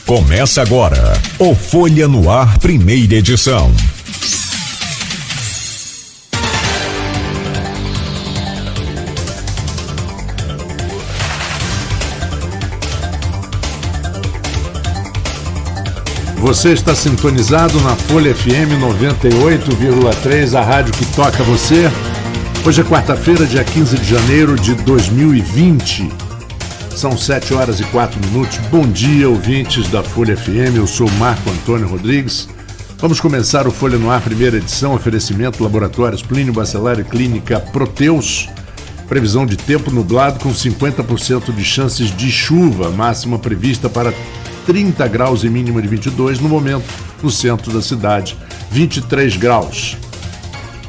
Começa agora o Folha no Ar, primeira edição. Você está sintonizado na Folha FM 98,3, a rádio que toca você. Hoje é quarta-feira, dia 15 de janeiro de 2020. São 7h04. Bom dia, ouvintes da Folha FM. Eu sou Marco Antônio Rodrigues. Vamos começar o Folha no Ar, primeira edição. Oferecimento Laboratórios Plínio Bacelar e Clínica Proteus. Previsão de tempo nublado com 50% de chances de chuva. Máxima prevista para 30 graus e mínima de 22. No momento, no centro da cidade, 23 graus.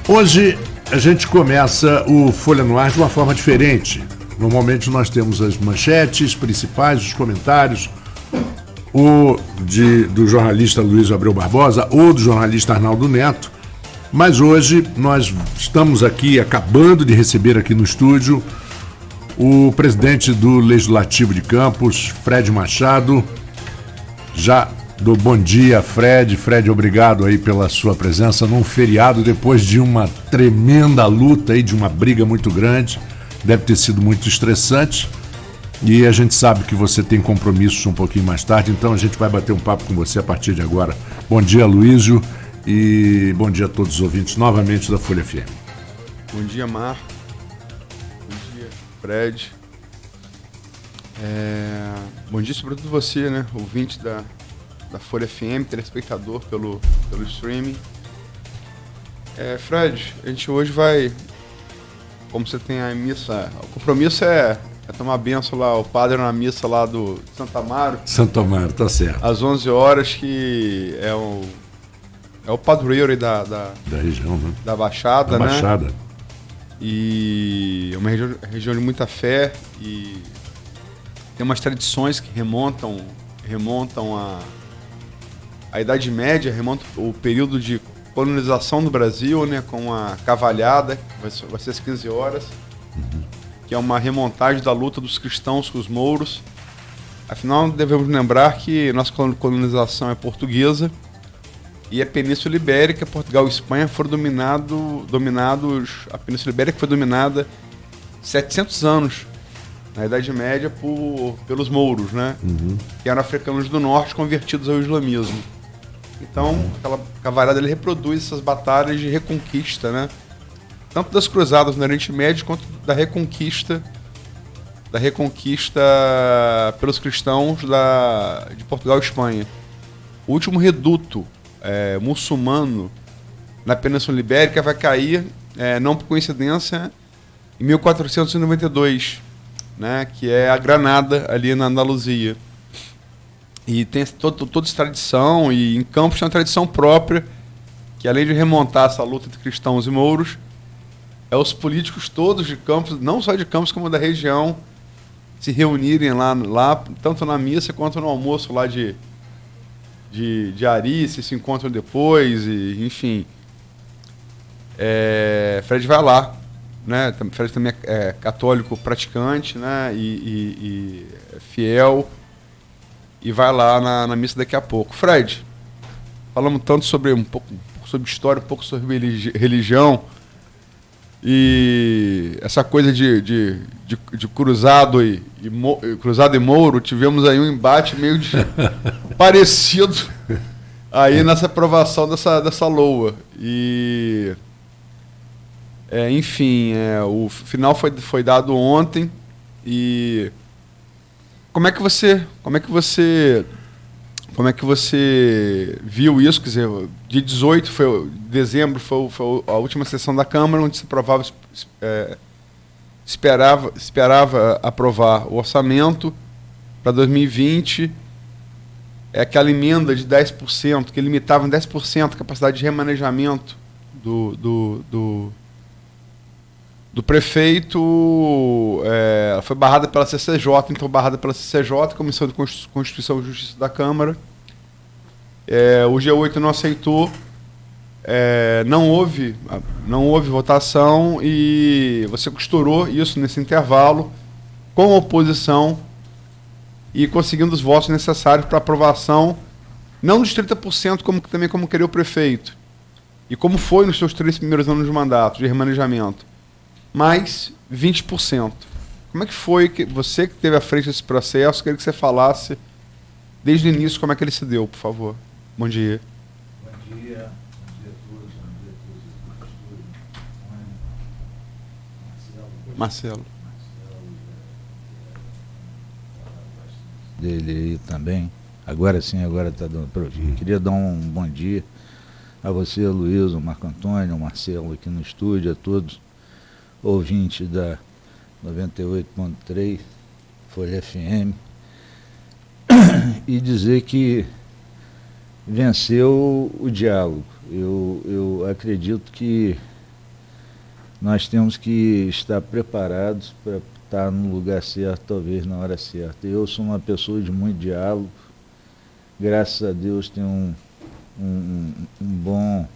Hoje a gente começa o Folha no Ar de uma forma diferente. Normalmente nós temos as manchetes principais, os comentários, do jornalista Luiz Abreu Barbosa ou do jornalista Arnaldo Neto, mas hoje nós estamos aqui acabando de receber aqui no estúdio o presidente do Legislativo de Campos, Fred Machado. Já dou bom dia, Fred. Fred, obrigado aí pela sua presença num feriado, depois de uma tremenda luta aí, de uma briga muito grande. Deve ter sido muito estressante e a gente sabe que você tem compromissos um pouquinho mais tarde, então a gente vai bater um papo com você a partir de agora. Bom dia, Luísio, e bom dia a todos os ouvintes novamente da Folha FM. Bom dia, Marco. Bom dia, Fred. Bom dia sobretudo você, né, ouvinte da Folha FM, telespectador pelo streaming. Fred, a gente hoje vai... Como você tem a missa, o compromisso é tomar a benção lá, o padre na missa lá do Santo Amaro. Santo Amaro, tá certo. Às 11 horas, que é o padroeiro aí da região, né? Da Baixada, da né? Baixada. E é uma região de muita fé e tem umas tradições que remontam à Idade Média, remontam o período de colonização do Brasil, né, com a cavalhada, que vai ser às 15 horas, que é uma remontagem da luta dos cristãos com os mouros. Afinal, devemos lembrar que nossa colonização é portuguesa e a Península Ibérica, Portugal e Espanha foram dominados. A Península Ibérica foi dominada 700 anos, na Idade Média, pelos mouros, né, que eram africanos do norte convertidos ao islamismo. Então, aquela cavalhada ele reproduz essas batalhas de reconquista, né? Tanto das cruzadas no Oriente Médio quanto da reconquista pelos cristãos de Portugal e Espanha. O último reduto muçulmano na Península Ibérica vai cair, não por coincidência, em 1492, né? Que é a Granada, ali na Andaluzia. E tem toda essa tradição, e em Campos tem uma tradição própria, que além de remontar essa luta entre cristãos e mouros, os políticos todos de Campos, não só de Campos como da região, se reunirem lá tanto na missa quanto no almoço lá de Ari, se encontram depois, e, enfim. Fred vai lá, né? Fred também é católico praticante, né? E fiel. E vai lá na missa daqui a pouco. Fred, falamos tanto sobre um pouco sobre história, um pouco sobre religião, e essa coisa de cruzado e mouro, tivemos aí um embate meio parecido aí nessa aprovação dessa LOA. E enfim, o final foi dado ontem. E como é que você viu isso? Quer dizer, dia 18 de dezembro foi a última sessão da Câmara, onde se aprovava, esperava aprovar o orçamento para 2020. É aquela emenda de 10%, que limitava em 10% a capacidade de remanejamento do prefeito, foi barrada pela CCJ, Comissão de Constituição e Justiça da Câmara. O G8 não aceitou, não houve votação, e você costurou isso nesse intervalo com a oposição e conseguindo os votos necessários para aprovação, não dos 30%, também como queria o prefeito. E como foi nos seus 3 primeiros anos de mandato, de remanejamento. Mais 20%. Como é que foi, você que esteve à frente desse processo, queria que você falasse desde o início como é que ele se deu, por favor. Bom dia. Bom dia a todos, Marcelo. Dele aí também. Agora sim, agora está dando para ouvir. Queria dar um bom dia a você, Luiz, o Marco Antônio, o Marcelo aqui no estúdio, a todos ouvintes da 98.3, Folha FM, e dizer que venceu o diálogo. Eu acredito que nós temos que estar preparados para estar no lugar certo, talvez na hora certa. Eu sou uma pessoa de muito diálogo, graças a Deus tenho um bom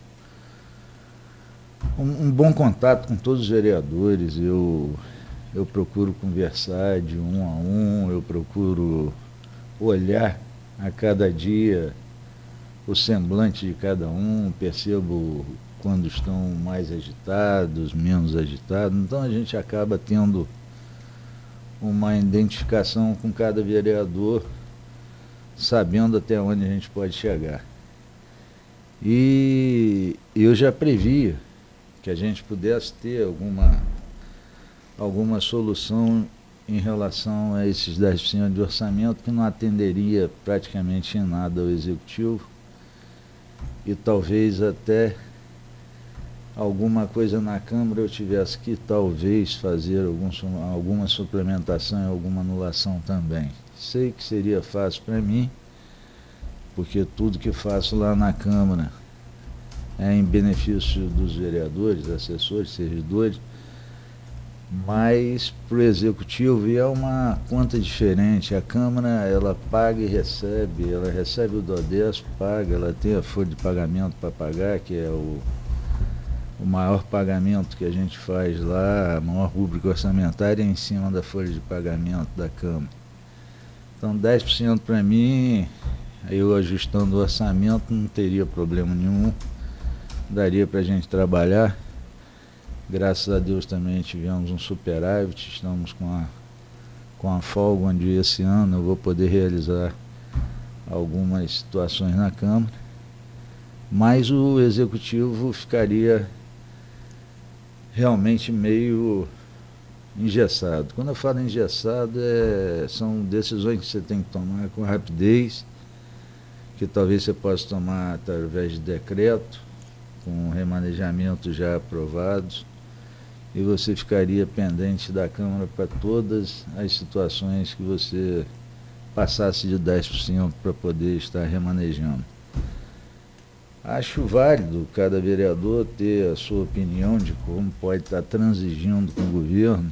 contato com todos os vereadores. Eu procuro conversar de um a um, eu procuro olhar a cada dia o semblante de cada um, percebo quando estão mais agitados, menos agitados. Então a gente acaba tendo uma identificação com cada vereador, sabendo até onde a gente pode chegar. E eu já previa que a gente pudesse ter alguma solução em relação a esses 10% de orçamento, que não atenderia praticamente em nada ao Executivo, e talvez até alguma coisa na Câmara eu tivesse que talvez fazer alguma suplementação e alguma anulação também. Sei que seria fácil para mim, porque tudo que faço lá na Câmara é em benefício dos vereadores, assessores, servidores, mas para o Executivo é uma conta diferente. A Câmara, ela paga e recebe, ela recebe o DODES, paga, ela tem a folha de pagamento para pagar, que é o maior pagamento que a gente faz lá, a maior rúbrica orçamentária é em cima da folha de pagamento da Câmara. Então 10% para mim, eu ajustando o orçamento não teria problema nenhum, daria para a gente trabalhar. Graças a Deus também tivemos um superávit, estamos com a folga, onde esse ano eu vou poder realizar algumas situações na Câmara, mas o Executivo ficaria realmente meio engessado. Quando eu falo engessado, são decisões que você tem que tomar com rapidez, que talvez você possa tomar através de decreto, com remanejamento já aprovados, e você ficaria pendente da Câmara para todas as situações que você passasse de 10% para poder estar remanejando. Acho válido cada vereador ter a sua opinião de como pode estar transigindo com o governo,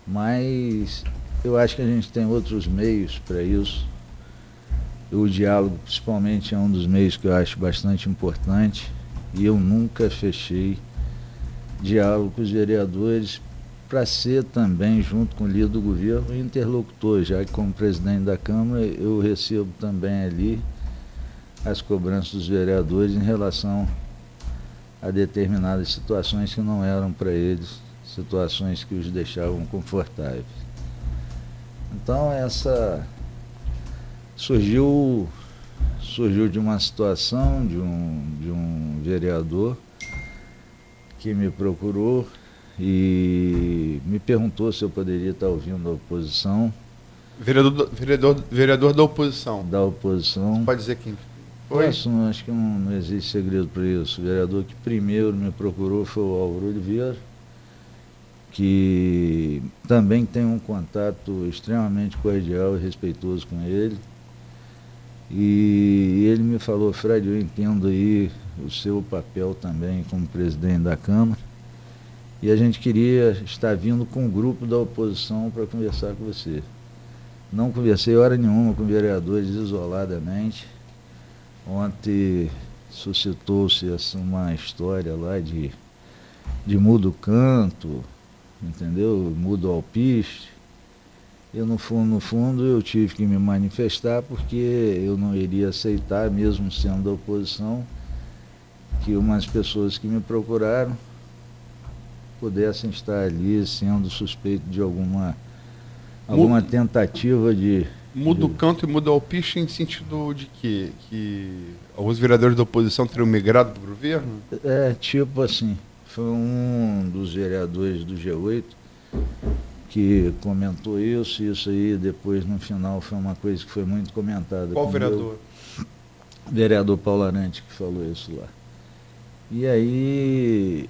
mas eu acho que a gente tem outros meios para isso. O diálogo, principalmente, é um dos meios que eu acho bastante importante, e eu nunca fechei diálogo com os vereadores para ser também, junto com o líder do governo, interlocutor, já que como presidente da Câmara eu recebo também ali as cobranças dos vereadores em relação a determinadas situações que não eram para eles situações que os deixavam confortáveis. Então essa surgiu de uma situação de um vereador que me procurou e me perguntou se eu poderia estar ouvindo a oposição. Vereador da oposição. Da oposição. Você pode dizer quem foi? Acho que não existe segredo para isso. O vereador que primeiro me procurou foi o Álvaro Oliveira, que também tem um contato extremamente cordial e respeitoso com ele. E ele me falou: Fred, eu entendo aí o seu papel também como presidente da Câmara, e a gente queria estar vindo com o grupo da oposição para conversar com você. Não conversei hora nenhuma com vereadores isoladamente. Ontem suscitou-se uma história lá de muda o canto, entendeu? Muda o alpiste. Eu, no fundo, eu tive que me manifestar porque eu não iria aceitar, mesmo sendo da oposição, que umas pessoas que me procuraram pudessem estar ali sendo suspeito de alguma tentativa de... Muda o canto e muda o alpiste em sentido de que alguns vereadores da oposição teriam migrado para o governo? Tipo assim, foi um dos vereadores do G8 que comentou isso aí depois no final foi uma coisa que foi muito comentada. Qual vereador? Vereador Paulo Arante que falou isso lá. E aí,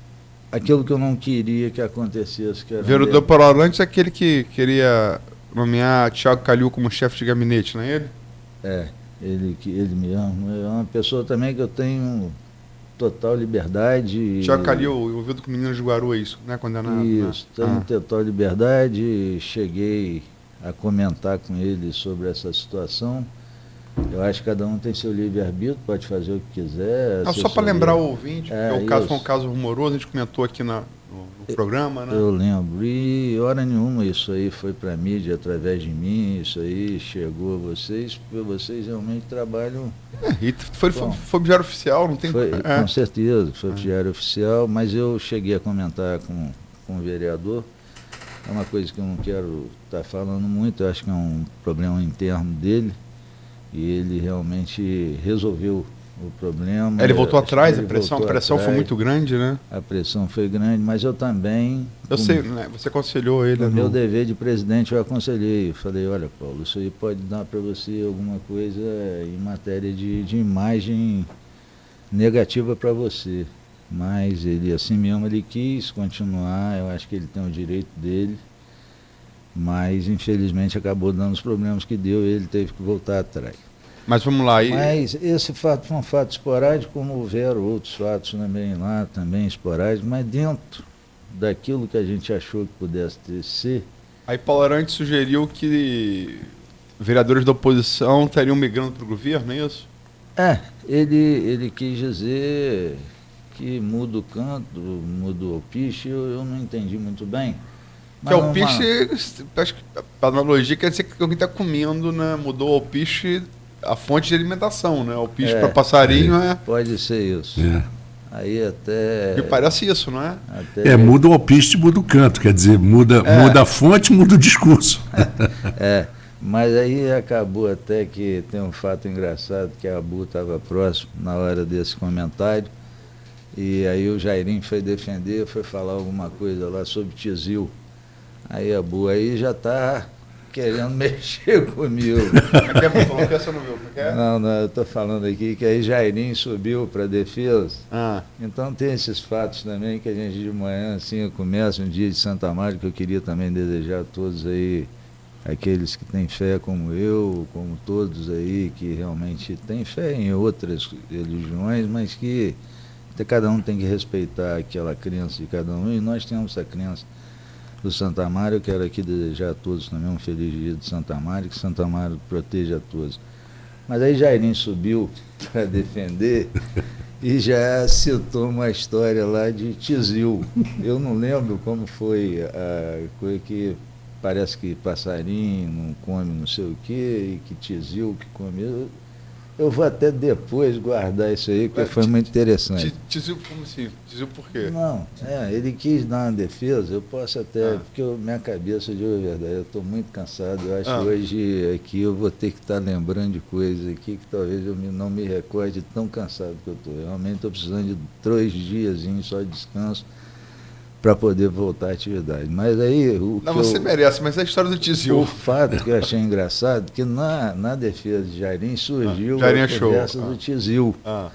aquilo que eu não queria que acontecesse... Que era vereador Paulo Arante é aquele que queria nomear Thiago Calil como chefe de gabinete, não é ele? Ele mesmo. É uma pessoa também que eu tenho total liberdade. Thiago Calil, envolvido com meninos de Guaru, é isso, né? Condenado. Isso, tenho total liberdade. Cheguei a comentar com ele sobre essa situação. Eu acho que cada um tem seu livre-arbítrio, pode fazer o que quiser. Só para lembrar o ouvinte, porque o caso foi um caso rumoroso, a gente comentou aqui no programa, né? Eu lembro, e hora nenhuma isso aí foi para a mídia através de mim, isso aí chegou a vocês, porque vocês realmente trabalham... E foi pro diário oficial, não tem... Com certeza, foi pro diário oficial, mas eu cheguei a comentar com o vereador, é uma coisa que eu não quero estar falando muito, eu acho que é um problema interno dele, e ele realmente resolveu o problema. Ele voltou atrás, a pressão foi muito grande, né? A pressão foi grande, mas eu também... Eu sei, né? Você aconselhou ele... No meu dever de presidente eu aconselhei, eu falei, olha Paulo, isso aí pode dar para você alguma coisa em matéria de imagem negativa para você, mas ele assim mesmo ele quis continuar, eu acho que ele tem o direito dele, mas infelizmente acabou dando os problemas que deu e ele teve que voltar atrás. Mas vamos lá. Mas esse fato foi um fato esporádico, como houveram outros fatos também lá, também esporádicos, mas dentro daquilo que a gente achou que pudesse ser. Aí Paulo Arante sugeriu que vereadores da oposição estariam migrando para o governo, é isso? Ele quis dizer que muda o canto, muda o alpiste, eu não entendi muito bem. Que alpiste, acho que a analogia quer dizer que alguém está comendo, né? Mudou o alpiste, a fonte de alimentação, né? O alpiste para passarinho Pode ser isso. Aí até... Me parece isso, não é? Muda o alpiste, muda o canto, quer dizer, muda a fonte, muda o discurso. Mas aí acabou até que tem um fato engraçado, que a ABU estava próximo na hora desse comentário, e aí o Jairinho foi defender, foi falar alguma coisa lá sobre Tizil. Aí a ABU aí já está querendo mexer comigo. Não, eu estou falando aqui que aí Jairinho subiu para a defesa. Então tem esses fatos também que a gente de manhã assim começa um dia de Santa Maria, que eu queria também desejar a todos aí, aqueles que têm fé como eu, como todos aí, que realmente têm fé em outras religiões, mas que cada um tem que respeitar aquela crença de cada um, e nós temos essa crença do Santa Maria. Eu quero aqui desejar a todos também um feliz dia de Santa Maria, que Santa Maria proteja a todos. Mas aí Jairinho subiu para defender e já citou uma história lá de Tizil. Eu não lembro como foi a coisa que parece que passarinho não come não sei o quê, e que Tizil que come... Eu vou até depois guardar isso aí, porque foi muito interessante. Tizil, como assim? Tizil por quê? Não, ele quis dar uma defesa, eu posso até, porque minha cabeça, de verdade, eu estou muito cansado, eu acho que hoje aqui eu vou ter que estar lembrando de coisas aqui que talvez eu não me recorde tão cansado que eu estou. Realmente estou precisando de 3 dias só de descanso para poder voltar à atividade. Mas aí... Você merece, mas é a história do Tizil. O fato que eu achei engraçado, que na defesa de Jairinho surgiu a conversa do Tizil. A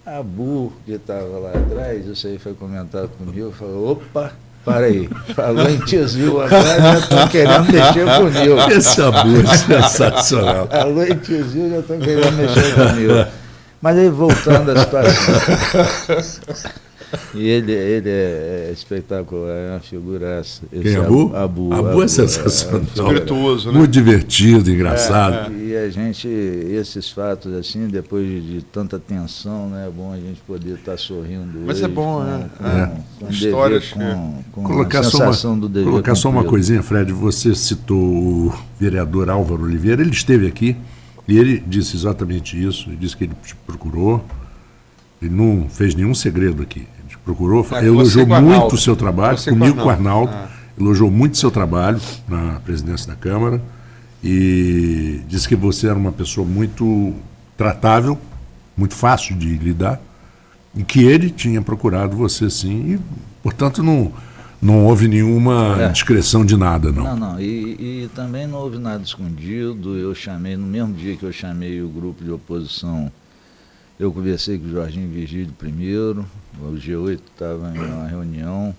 ABU, que estava lá atrás, isso aí foi comentado comigo, falou, opa, para aí, falou em Tizil agora, já estão querendo mexer comigo. Esse ABU é sensacional. Falou em Tizil, já estão querendo mexer comigo. Mas aí, voltando à situação... E ele é espetacular, é uma figuraça. Quem é Abu? Abu é sensacional. Espirituoso, né? Muito divertido, engraçado. E a gente, esses fatos assim, depois de tanta tensão, né, é bom a gente poder estar sorrindo. Mas hoje, é bom, né? Com Histórias, com Colocar a sensação do dever colocar só uma cumprido. coisinha, Fred. Você citou o vereador Álvaro Oliveira. Ele esteve aqui e ele disse exatamente isso. Ele disse que ele te procurou. Ele não fez nenhum segredo aqui. Ele te procurou, elogiou muito o seu trabalho, comigo com o Arnaldo. Elogiou muito o seu trabalho na presidência da Câmara e disse que você era uma pessoa muito tratável, muito fácil de lidar, e que ele tinha procurado você sim, e, portanto, não houve nenhuma discreção de nada, não. Não. E também não houve nada escondido. Eu chamei, no mesmo dia que eu chamei o grupo de oposição, eu conversei com o Jorginho Virgílio primeiro, o G8 estava em uma reunião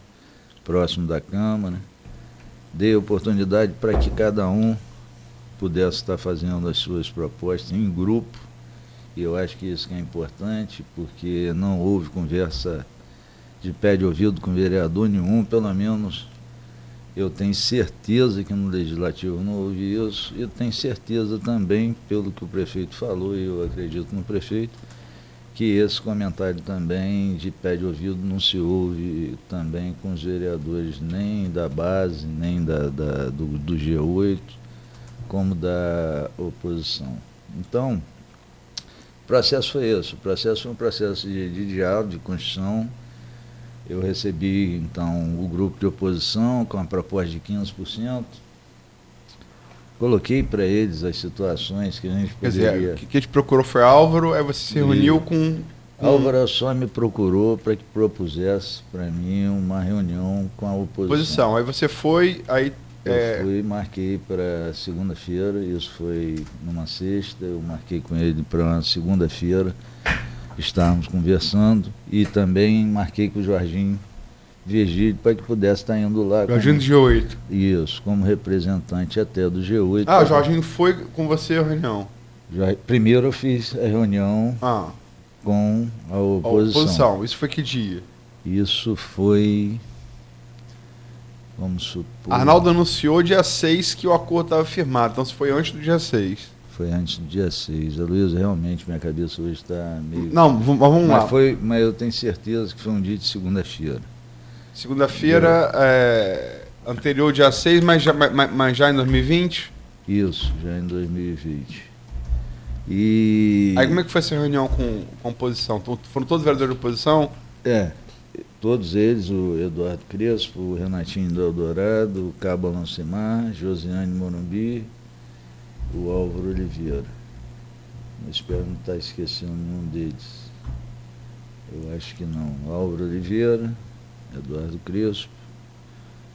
próximo da Câmara, dei oportunidade para que cada um pudesse estar fazendo as suas propostas em grupo, e eu acho que isso que é importante, porque não houve conversa de pé de ouvido com vereador nenhum, pelo menos eu tenho certeza que no Legislativo não houve isso, e eu tenho certeza também, pelo que o prefeito falou, e eu acredito no prefeito, que esse comentário também de pé de ouvido não se ouve também com os vereadores nem da base, nem do G8, como da oposição. Então, o processo foi esse, o processo foi um processo de diálogo, de construção. Eu recebi, então, o grupo de oposição com a proposta de 15%, coloquei para eles as situações que a gente poderia... Quer dizer, quem te procurou foi Álvaro, aí você se reuniu com... Álvaro só me procurou para que propusesse para mim uma reunião com a oposição. Aí você foi, aí... Eu fui, marquei para segunda-feira, isso foi numa sexta, eu marquei com ele para uma segunda-feira, estávamos conversando, e também marquei com o Jorginho Virgílio para que pudesse estar indo lá. Jorginho do G8. Isso, como representante até do G8. O Jorginho foi com você à reunião? Primeiro eu fiz a reunião com a oposição. Isso foi que dia? Isso foi, vamos supor... Arnaldo anunciou dia 6 que o acordo estava firmado, então se foi antes do dia 6. Foi antes do dia 6. Luiz, realmente minha cabeça hoje está meio... Não, vamos lá. Mas eu tenho certeza que foi um dia de segunda-feira. Segunda-feira, anterior ao dia 6, mas já em 2020? Isso, já em 2020. E... Aí como é que foi essa reunião com a oposição? Foram todos vereadores de oposição? Todos eles, o Eduardo Crespo, o Renatinho do Eldorado, o Cabo Alonsimar, Josiane Morumbi, o Álvaro Oliveira. Eu espero não estar esquecendo nenhum deles. Eu acho que não. Álvaro Oliveira, Eduardo Crespo,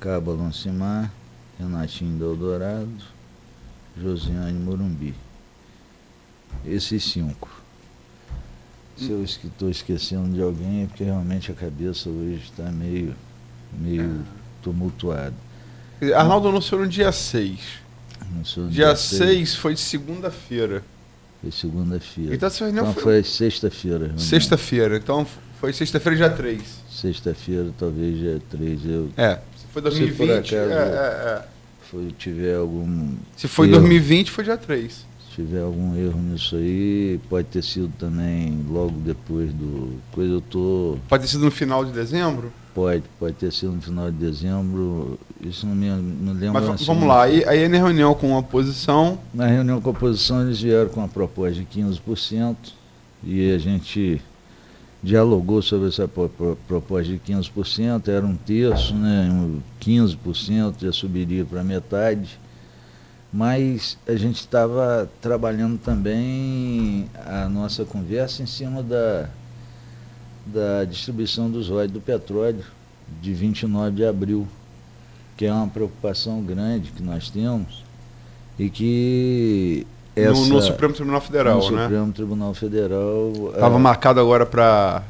Cabo Alonsimar, Renatinho do Eldorado, Josiane Morumbi. Esses 5. Se eu estou esquecendo de alguém é porque realmente a cabeça hoje está meio tumultuada. Arnaldo anunciou no dia 6. Dia 6 foi de segunda-feira. Foi segunda-feira. Então foi sexta-feira. Sexta-feira. Então foi sexta-feira, dia 3. Sexta-feira, talvez dia 3. Se foi 2020. Se por acaso tiver algum... Se foi 2020, foi dia 3. Se tiver algum erro nisso aí, pode ter sido também logo depois do... Pode ter sido no final de dezembro? Pode ter sido no final de dezembro, isso não me lembro. Mas assim, vamos lá, aí na reunião com a oposição... Na reunião com a oposição eles vieram com a proposta de 15% e a gente dialogou sobre essa proposta de 15%, era um terço, né? 15% já subiria para metade, mas a gente estava trabalhando também a nossa conversa em cima da distribuição dos royalties do petróleo de 29 de abril, que é uma preocupação grande que nós temos e que no Supremo Tribunal Federal, no Supremo Tribunal Federal estava marcado agora para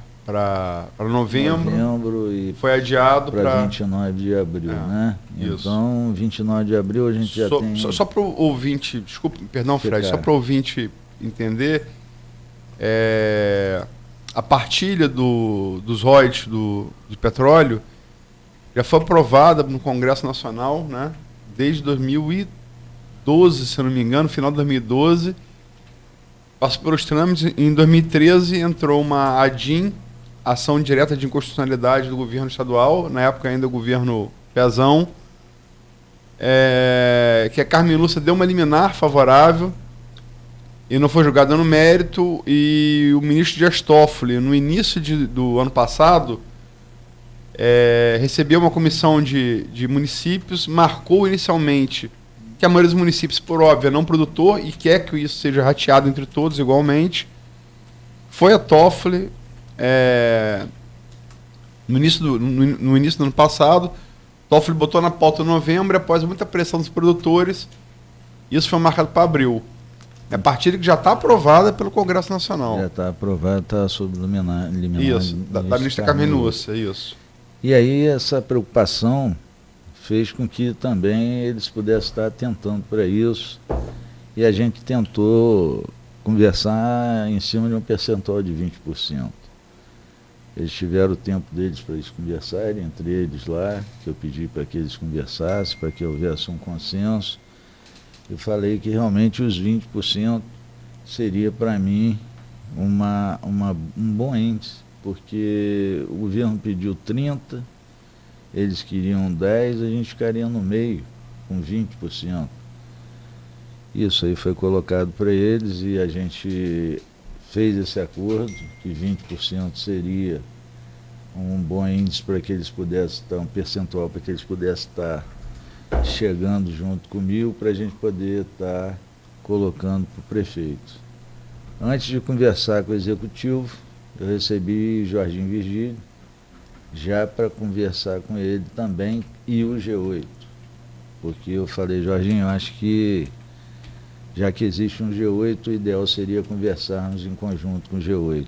novembro e foi adiado para 29 de abril, né? Isso. Então, 29 de abril a gente já tem... Só para o ouvinte, desculpa, perdão, Fred, só para o ouvinte entender, a partilha dos royalties de petróleo já foi aprovada no Congresso Nacional, né? Desde 2012, se eu não me engano, final de 2012. Passou pelos trâmites. Em 2013 entrou uma ADIM, Ação Direta de Inconstitucionalidade do governo estadual, na época ainda o governo Pezão, que a Carmen Lúcia deu uma liminar favorável e não foi julgada no mérito, e o ministro Dias Toffoli, no início do ano passado, recebeu uma comissão de municípios, marcou inicialmente que a maioria dos municípios, por óbvio, é não produtor e quer que isso seja rateado entre todos igualmente. Foi a Toffoli, no início do ano passado, Toffoli botou na pauta em novembro, após muita pressão dos produtores, isso foi marcado para abril. É a partilha que já está aprovada pelo Congresso Nacional. Já está aprovada, está sob liminar. Isso, da ministra Carmen Lúcia, isso. E aí essa preocupação fez com que também eles pudessem estar atentando para isso, e a gente tentou conversar em cima de um percentual de 20%. Eles tiveram o tempo deles para eles conversarem entre eles lá, que eu pedi para que eles conversassem, para que houvesse um consenso. Eu falei que realmente os 20% seria para mim um bom índice, porque o governo pediu 30%, eles queriam 10%, a gente ficaria no meio, com 20%. Isso aí foi colocado para eles e a gente fez esse acordo, que 20% seria um bom índice para que eles pudessem estar, um percentual para que eles pudessem estar chegando junto comigo, para a gente poder estar colocando para o prefeito. Antes de conversar com o executivo, eu recebi Jorginho Virgílio, já para conversar com ele também, e o G8. Porque eu falei, Jorginho, eu acho que, já que existe um G8, o ideal seria conversarmos em conjunto com o G8.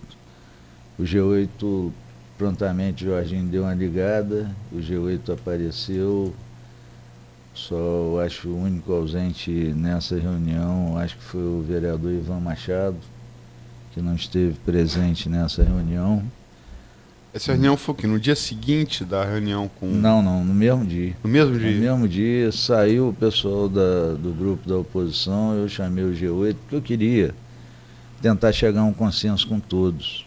O G8, prontamente, Jorginho deu uma ligada, o G8 apareceu. Só acho o único ausente nessa reunião, acho que foi o vereador Ivan Machado, que não esteve presente nessa reunião. Essa reunião foi o quê? No dia seguinte da reunião com... Não, no mesmo dia. No mesmo dia? No mesmo dia, saiu o pessoal do grupo da oposição, eu chamei o G8, porque eu queria tentar chegar a um consenso com todos,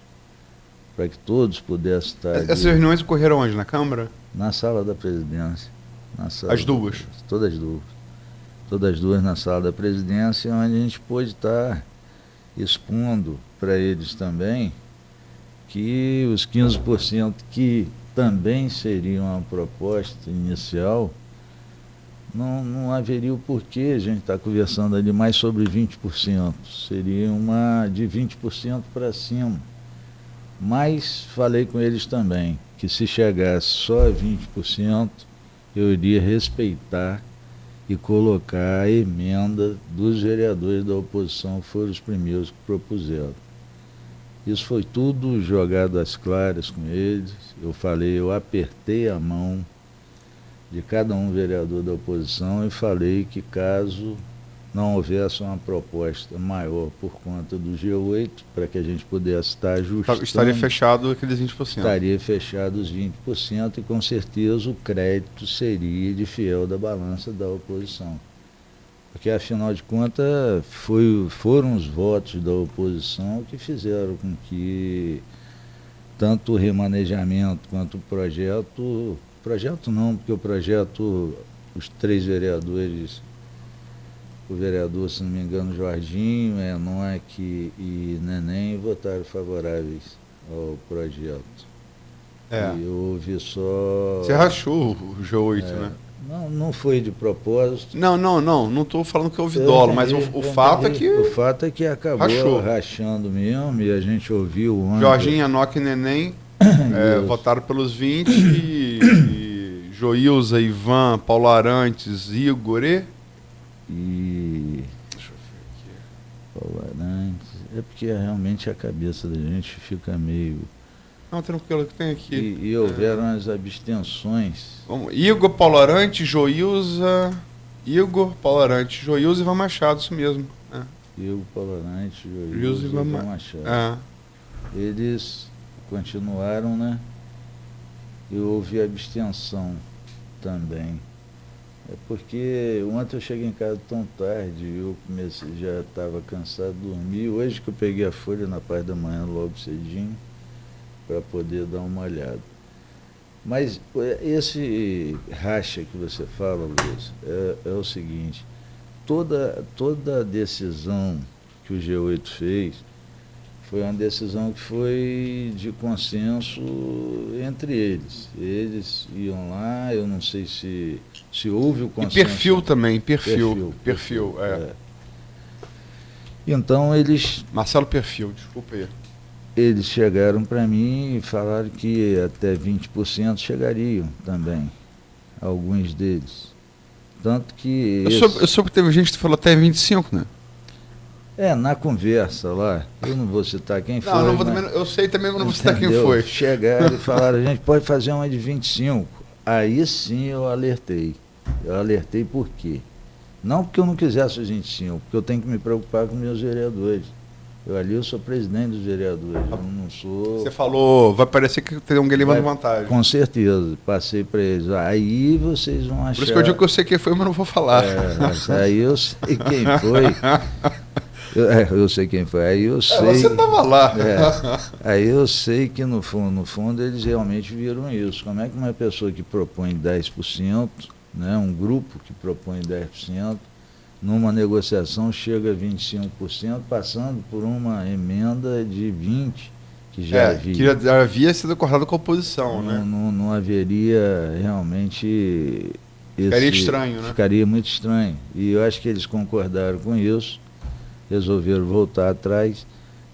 para que todos pudessem estar... Essas reuniões ocorreram onde? Na Câmara? Na sala da presidência. As duas? Todas duas. Todas duas na sala da presidência, onde a gente pôde estar expondo para eles também que os 15% que também seriam a proposta inicial, não haveria o porquê a gente estar conversando ali mais sobre 20%. Seria uma de 20% para cima. Mas falei com eles também que se chegasse só a 20%, eu iria respeitar e colocar a emenda dos vereadores da oposição, que foram os primeiros que propuseram. Isso foi tudo jogado às claras com eles. Eu falei, eu apertei a mão de cada um vereador da oposição e falei que caso não houvesse uma proposta maior por conta do G8, para que a gente pudesse estar ajustando... Estaria fechado aqueles 20%. Estaria fechado os 20% e com certeza o crédito seria de fiel da balança da oposição. Porque, afinal de contas, foram os votos da oposição que fizeram com que tanto o remanejamento quanto o projeto... Projeto não, porque o projeto, os três vereadores... O vereador, se não me engano, Jorginho, Enoque e Neném votaram favoráveis ao projeto. E houve só... Você rachou o G8, né? Não foi de propósito. Não estou falando que houve dolo, mas o fato é que... O fato é que acabou rachando mesmo, e a gente ouviu ontem... Jorginho, Enoque e Neném votaram pelos 20, e Joilza, Ivan, Paulo Arantes, Igor e... Deixa eu ver aqui. Paulo Arantes. É porque realmente a cabeça da gente fica meio... Não, tranquilo, que tem aqui. E houveram as abstenções. Igor, Paulo Arantes, Joilza... Igor, Paulo Arantes, Joilza e Ivan Machado, isso mesmo. Igor, Paulo Arantes, Joilza e Ivan Machado. eles continuaram, né? E houve abstenção também. É porque ontem eu cheguei em casa tão tarde, eu comecei, já estava cansado de dormir. Hoje que eu peguei a Folha na parte da manhã, logo cedinho, para poder dar uma olhada. Mas esse racha que você fala, Luiz, é o seguinte, toda a decisão que o G8 fez foi uma decisão que foi de consenso entre eles. Eles iam lá, eu não sei se houve o consenso. E perfil também, perfil. Então eles... Marcelo Perfil, desculpa aí. Eles chegaram para mim e falaram que até 20% chegariam também, alguns deles. Tanto que... Eu soube que teve gente que falou até 25, né? Na conversa lá, eu não vou citar quem foi. Não vou também, eu sei também, mas não vou citar quem foi. Chegaram e falaram, a gente pode fazer uma de 25. Aí sim eu alertei. Eu alertei por quê? Não porque eu não quisesse os 25, porque eu tenho que me preocupar com meus vereadores. Eu sou presidente dos vereadores, eu não sou... Você falou, vai parecer que tem alguém levando vantagem. Com certeza, passei para eles. Aí vocês vão achar... Por isso que eu digo que eu sei quem foi, mas não vou falar. Aí eu sei quem foi. Eu sei quem foi. Aí eu sei... Você estava lá. Aí eu sei que no fundo eles realmente viram isso. Como é que uma pessoa que propõe 10%, né, um grupo que propõe 10%, numa negociação chega a 25%, passando por uma emenda de 20%, que já havia. Que já havia sido acordado com a oposição, né? Não haveria realmente... Ficaria estranho, né? Ficaria muito estranho. E eu acho que eles concordaram com isso, resolveram voltar atrás,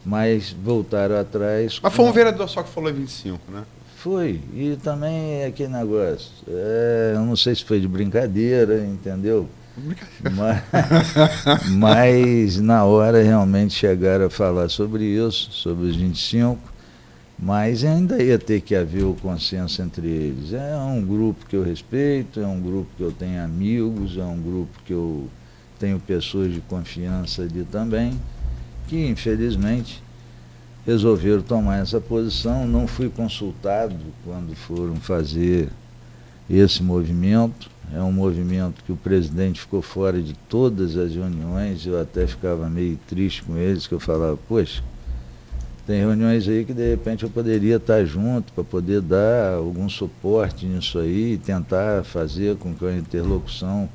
mas voltaram atrás... Mas foi um vereador só que falou 25, né? Foi, e também aquele negócio, eu não sei se foi de brincadeira, entendeu? Mas na hora realmente chegaram a falar sobre isso, sobre os 25, mas ainda ia ter que haver o consenso entre eles. É um grupo que eu respeito, é um grupo que eu tenho amigos, é um grupo que eu tenho pessoas de confiança ali também, que infelizmente resolveram tomar essa posição. Não fui consultado quando foram fazer esse movimento. É um movimento que o presidente ficou fora de todas as reuniões. Eu até ficava meio triste com eles, que eu falava, poxa, tem reuniões aí que de repente eu poderia estar junto para poder dar algum suporte nisso aí e tentar fazer com que a interlocução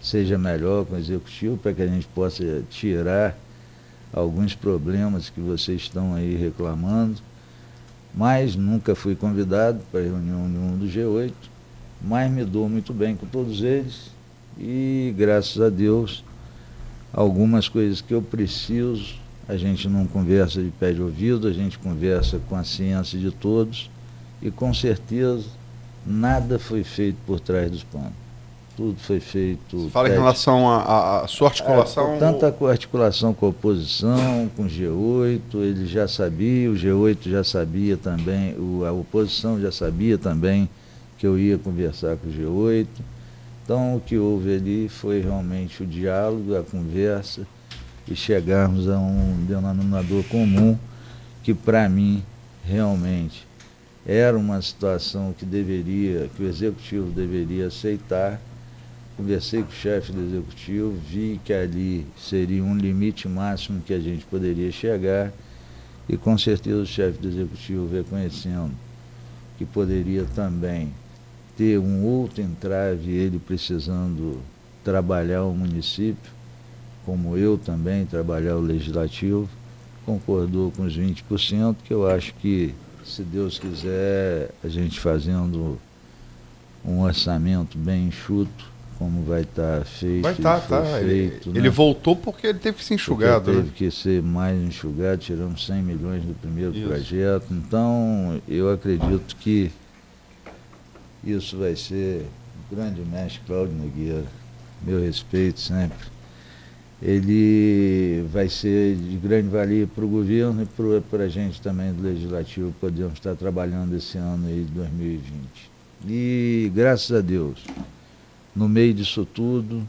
seja melhor com o executivo, para que a gente possa tirar alguns problemas que vocês estão aí reclamando. Mas nunca fui convidado para a reunião nenhum do G8, mas me dou muito bem com todos eles e, graças a Deus, algumas coisas que eu preciso, a gente não conversa de pé de ouvido, a gente conversa com a ciência de todos e, com certeza, nada foi feito por trás dos panos. Tudo foi feito... Você fala em relação à sua articulação? Tanto a articulação com a oposição, com o G8, ele já sabia, o G8 já sabia também, a oposição já sabia também que eu ia conversar com o G8. Então, o que houve ali foi realmente o diálogo, a conversa, e chegarmos a um denominador comum que, para mim, realmente era uma situação que o Executivo deveria aceitar. Conversei com o chefe do Executivo, vi que ali seria um limite máximo que a gente poderia chegar, e com certeza o chefe do Executivo, reconhecendo que poderia também ter um outro entrave, ele precisando trabalhar o município, como eu também trabalhar o legislativo, concordou com os 20%, que eu acho que, se Deus quiser, a gente fazendo um orçamento bem enxuto, como vai estar feito. Vai estar, feito, ele voltou porque ele teve que ser enxugado. Teve que ser mais enxugado, tiramos 100 milhões do primeiro projeto. Então, eu acredito que isso vai ser um grande mestre, Cláudio Nogueira, meu respeito sempre. Ele vai ser de grande valia para o governo e para a gente também do Legislativo, podemos estar trabalhando esse ano aí de 2020. E, graças a Deus, no meio disso tudo,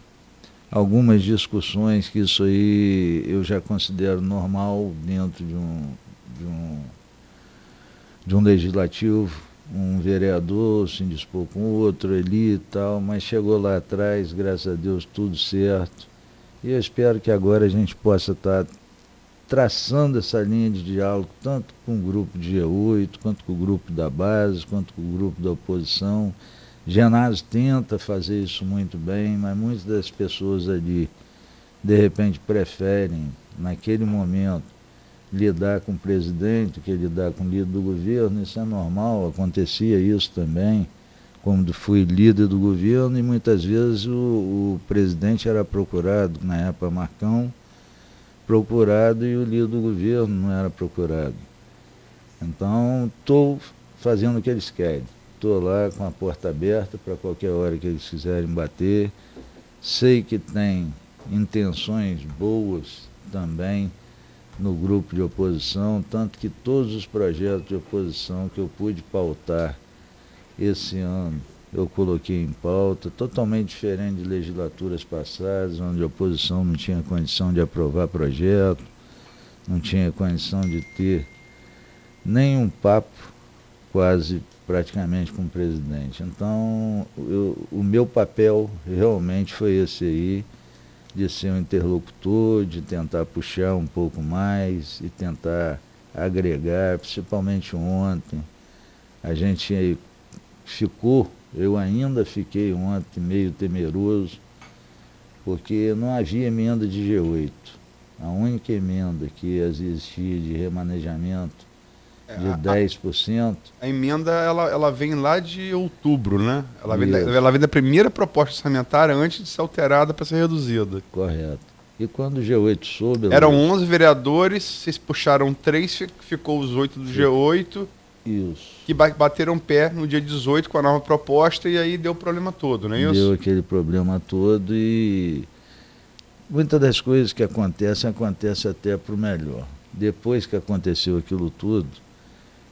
algumas discussões que isso aí eu já considero normal dentro de um de um legislativo, um vereador se indispôs com outro ali e tal, mas chegou lá atrás, graças a Deus, tudo certo. E eu espero que agora a gente possa estar traçando essa linha de diálogo, tanto com o grupo de G8, quanto com o grupo da base, quanto com o grupo da oposição. Genásio tenta fazer isso muito bem, mas muitas das pessoas ali, de repente, preferem, naquele momento, lidar com o presidente que lidar com o líder do governo. Isso é normal, acontecia isso também, como fui líder do governo, e muitas vezes o presidente era procurado, na época Marcão, procurado, e o líder do governo não era procurado. Então, estou fazendo o que eles querem. Estou lá com a porta aberta para qualquer hora que eles quiserem bater. Sei que tem intenções boas também no grupo de oposição, tanto que todos os projetos de oposição que eu pude pautar esse ano, eu coloquei em pauta, totalmente diferente de legislaturas passadas, onde a oposição não tinha condição de aprovar projeto, não tinha condição de ter nenhum papo, quase praticamente, com o presidente. Então, o meu papel realmente foi esse aí, de ser um interlocutor, de tentar puxar um pouco mais e tentar agregar, principalmente ontem. A gente ficou, eu ainda fiquei ontem meio temeroso, porque não havia emenda de G8. A única emenda que existia de remanejamento de 10%. A emenda ela vem lá de outubro, né? Ela vem da primeira proposta orçamentária antes de ser alterada para ser reduzida. Correto. E quando o G8 soube... Eram 11 vereadores, vocês puxaram 3, ficou os 8 do G8. Isso. Que bateram pé no dia 18 com a nova proposta, e aí deu o problema todo, não é isso? Deu aquele problema todo, e muitas das coisas que acontecem até para o melhor. Depois que aconteceu aquilo tudo,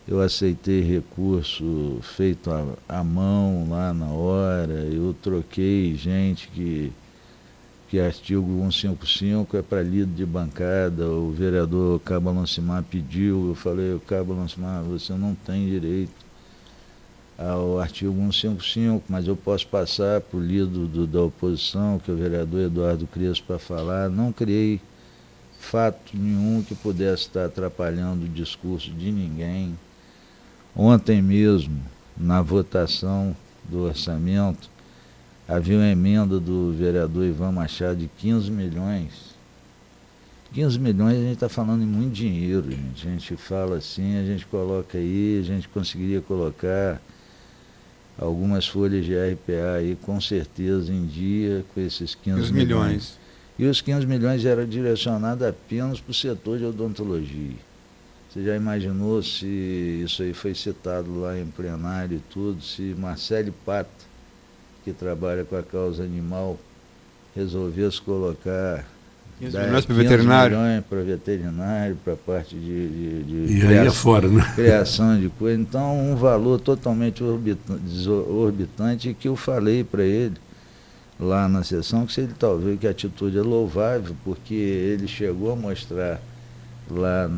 eu aceitei recurso feito à mão lá na hora, eu troquei gente que artigo 155 é para líder de bancada, o vereador Cabo Lancimar pediu, eu falei, Cabo Lancimar, você não tem direito ao artigo 155, mas eu posso passar para o líder da oposição, que é o vereador Eduardo Crespo, para falar. Não criei fato nenhum que pudesse estar atrapalhando o discurso de ninguém. Ontem mesmo, na votação do orçamento, havia uma emenda do vereador Ivan Machado de 15 milhões. 15 milhões a gente está falando em muito dinheiro, gente. A gente fala assim, a gente coloca aí, a gente conseguiria colocar algumas folhas de RPA aí, com certeza, em dia, com esses 15 milhões. E os 15 milhões eram direcionados apenas para o setor de odontologia. Você já imaginou se isso aí foi citado lá em plenário e tudo, se Marcele Pata, que trabalha com a causa animal, resolvesse colocar 15 milhões para veterinário? 15 milhões para veterinário, para a parte de e aí é fora, né? criação de coisa. Então, um valor totalmente orbitante, que eu falei para ele lá na sessão, que ele talvez que a atitude é louvável, porque ele chegou a mostrar lá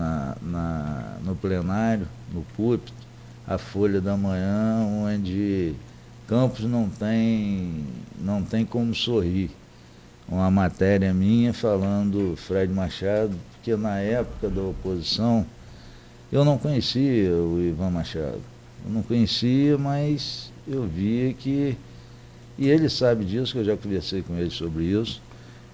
no plenário, no púlpito, a Folha da Manhã, onde Campos não tem como sorrir. Uma matéria minha falando Fred Machado, porque na época da oposição eu não conhecia o Ivan Machado. Eu não conhecia, mas eu via que, e ele sabe disso, que eu já conversei com ele sobre isso,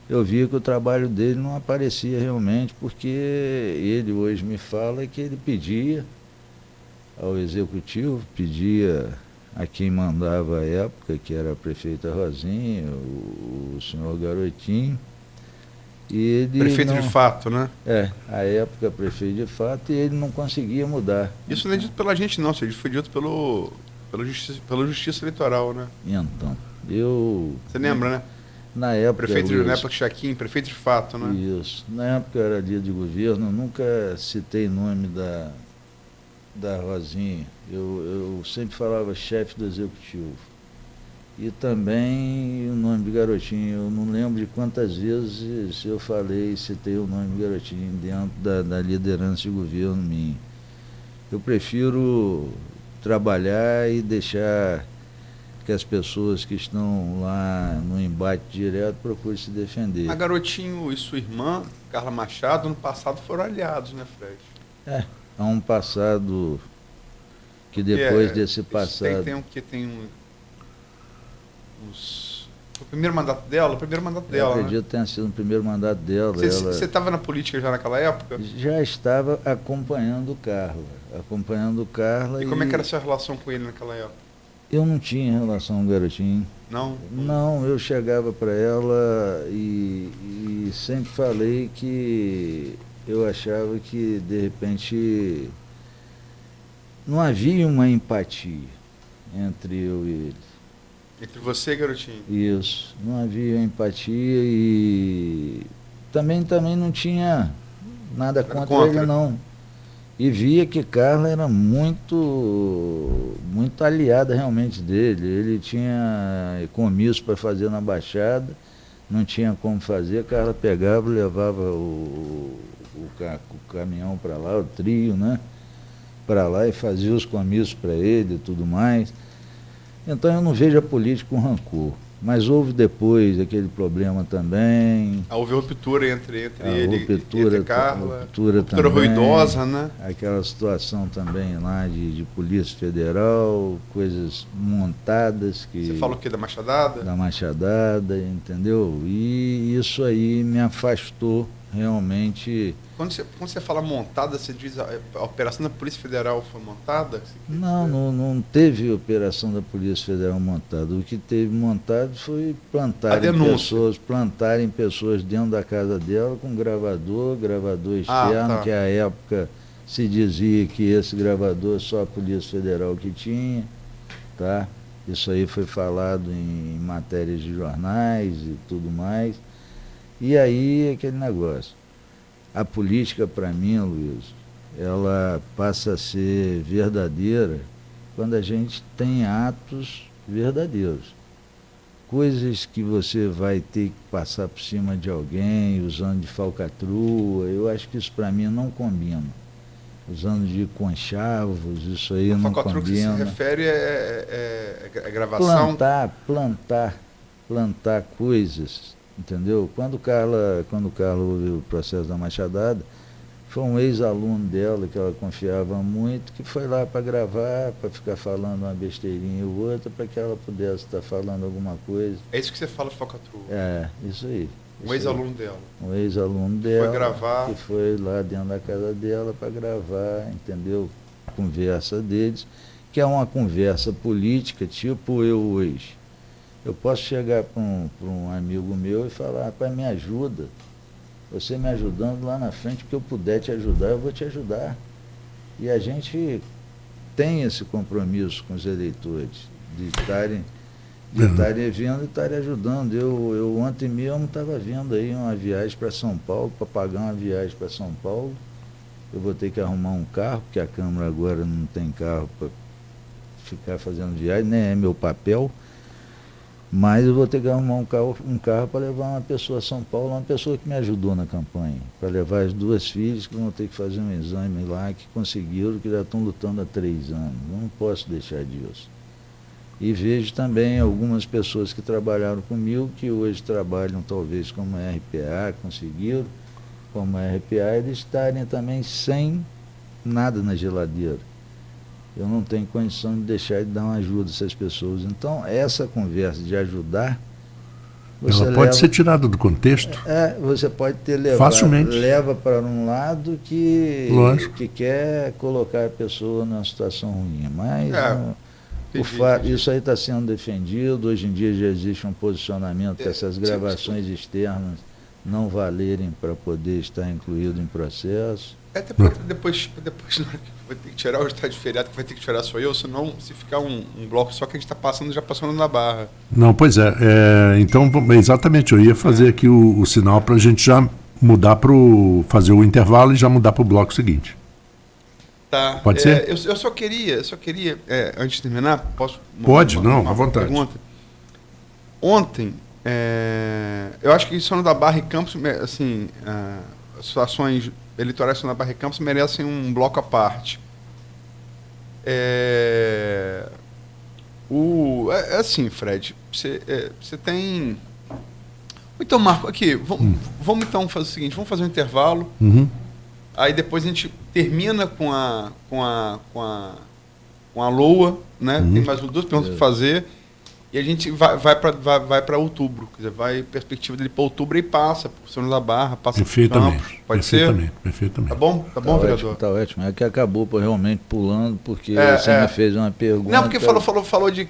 eu via que o trabalho dele não aparecia realmente, porque ele hoje me fala que ele pedia ao executivo, pedia a quem mandava à época, que era a prefeita Rosinha, o senhor Garotinho, e ele prefeito não, de fato, né? À época prefeito de fato, e ele não conseguia mudar. Isso não é dito pela gente não, isso foi dito pela justiça eleitoral, né? Então, você lembra, né? Na época, na época Chaquim, prefeito de fato, né? Isso. Na época eu era líder de governo, eu nunca citei nome da Rosinha. Eu sempre falava chefe do executivo. E também o nome de Garotinho. Eu não lembro de quantas vezes eu citei o nome de Garotinho dentro da liderança de governo minha. Eu prefiro trabalhar e deixar que as pessoas que estão lá no embate direto procurem se defender. A Garotinho e sua irmã, Carla Machado, no passado foram aliados, né, Fred? Há um passado que depois desse passado... Tem uns... O primeiro mandato dela? Eu acredito que tenha sido o primeiro mandato dela. Você estava na política já naquela época? Já estava acompanhando Carla. E como é que era a sua relação com ele naquela época? Eu não tinha relação com o Garotinho. Não? Não, eu chegava para ela e sempre falei que eu achava que, de repente, não havia uma empatia entre eu e ele. Entre você e Garotinho? Isso, não havia empatia e também não tinha nada contra ele, não. E via que Carla era muito aliada realmente dele. Ele tinha comício para fazer na Baixada, não tinha como fazer, Carla pegava, levava o caminhão para lá, o trio, né? Para lá e fazia os comícios para ele e tudo mais. Então eu não vejo a política com rancor. Mas houve depois aquele problema também. Houve ruptura entre ele e Carla. Ruptura também, ruidosa, né? Aquela situação também lá de Polícia Federal, coisas montadas que... Você fala o quê? Da Machadada? Da Machadada, entendeu? E isso aí me afastou realmente... Quando você fala montada, você diz a operação da Polícia Federal foi montada? Não teve operação da Polícia Federal montada. O que teve montado foi plantarem pessoas dentro da casa dela com gravador externo, que à época se dizia que esse gravador só a Polícia Federal que tinha, tá? Isso aí foi falado em matérias de jornais e tudo mais. E aí aquele negócio. A política, para mim, Luiz, ela passa a ser verdadeira quando a gente tem atos verdadeiros. Coisas que você vai ter que passar por cima de alguém, usando de falcatrua, eu acho que isso para mim não combina. Usando de conchavos, isso aí não combina. Falcatrua que se refere é gravação? Plantar coisas. Entendeu? Quando Carla houve o processo da Machadada, foi um ex-aluno dela que ela confiava muito, que foi lá para gravar, para ficar falando uma besteirinha ou outra, para que ela pudesse estar falando alguma coisa. É isso que você fala de falcatrua? É, isso aí. Um ex-aluno dela? Um ex-aluno dela. Foi gravar? Que foi lá dentro da casa dela para gravar, entendeu? A conversa deles, que é uma conversa política, tipo eu hoje. Eu posso chegar para um amigo meu e falar, rapaz, me ajuda. Você me ajudando lá na frente, que eu puder te ajudar, eu vou te ajudar. E a gente tem esse compromisso com os eleitores, de estarem vendo e estarem ajudando. Eu ontem mesmo estava vendo aí uma viagem para São Paulo, para pagar uma viagem para São Paulo. Eu vou ter que arrumar um carro, porque a Câmara agora não tem carro para ficar fazendo viagem, nem é meu papel. Mas eu vou ter que arrumar um carro para levar uma pessoa a São Paulo, uma pessoa que me ajudou na campanha, para levar as duas filhas que vão ter que fazer um exame lá, que conseguiram, que já estão lutando há 3 anos. Eu não posso deixar disso. E vejo também algumas pessoas que trabalharam comigo, que hoje trabalham talvez como RPA, conseguiram, como RPA, eles estarem também sem nada na geladeira. Eu não tenho condição de deixar de dar uma ajuda a essas pessoas. Então, essa conversa de ajudar... Ela pode ser tirada do contexto. Você pode ter levado... Facilmente. Leva para um lado que quer colocar a pessoa numa situação ruim. Mas isso aí está sendo defendido. Hoje em dia já existe um posicionamento que essas gravações externas não valerem para poder estar incluído em processo. Depois vai ter que tirar o estado de feriado, que vai ter que tirar só eu, senão se ficar um bloco só que a gente está passando, já passando na barra. Não, pois então exatamente, eu ia fazer aqui o sinal para a gente já mudar fazer o intervalo e já mudar para o bloco seguinte. Tá. Pode ser? Eu só queria, antes de terminar, posso... Pode, à vontade. Pergunta. Ontem, eu acho que São da Barra e Campos, assim, situações eleitorais na Barra e Campos merecem um bloco à parte. É assim, Fred, você tem... Então, Marco, aqui, vamos então fazer o seguinte, vamos fazer um intervalo, aí depois a gente termina com a LOA, né? Tem mais 2 perguntas para fazer, e a gente vai para outubro, quer dizer, perspectiva dele para outubro e passa por São João da Barra, passa por Campos, pode ser? Perfeitamente. Tá bom, vereador? Tá ótimo, é que acabou realmente pulando, porque você me fez uma pergunta. Não, porque falou de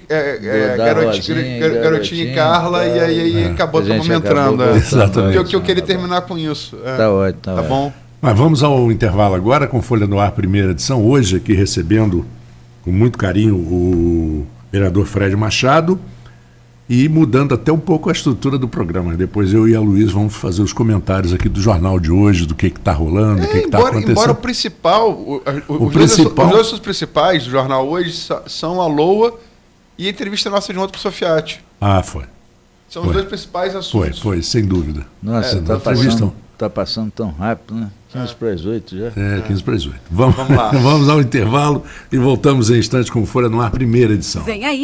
garotinha e Carla, e aí acabou entrando. Exatamente. Eu queria terminar com isso. Tá ótimo, tá bom. Mas vamos ao intervalo agora com Folha no Ar, primeira edição, hoje aqui recebendo com muito carinho o vereador Fred Machado, e mudando até um pouco a estrutura do programa. Depois eu e a Luiz vamos fazer os comentários aqui do jornal de hoje, do que está rolando, o que está acontecendo. Embora o principal, os dois principais do jornal hoje são a LOA e a entrevista nossa de ontem com o Sofiati. Foi. São os 2 principais assuntos. Foi, sem dúvida. Nossa, tá passando tão rápido, né? 15 para as 8 já. 15 para as 8. Vamos lá. Vamos ao intervalo e voltamos em instantes com Folha no Ar, primeira edição. Vem aí.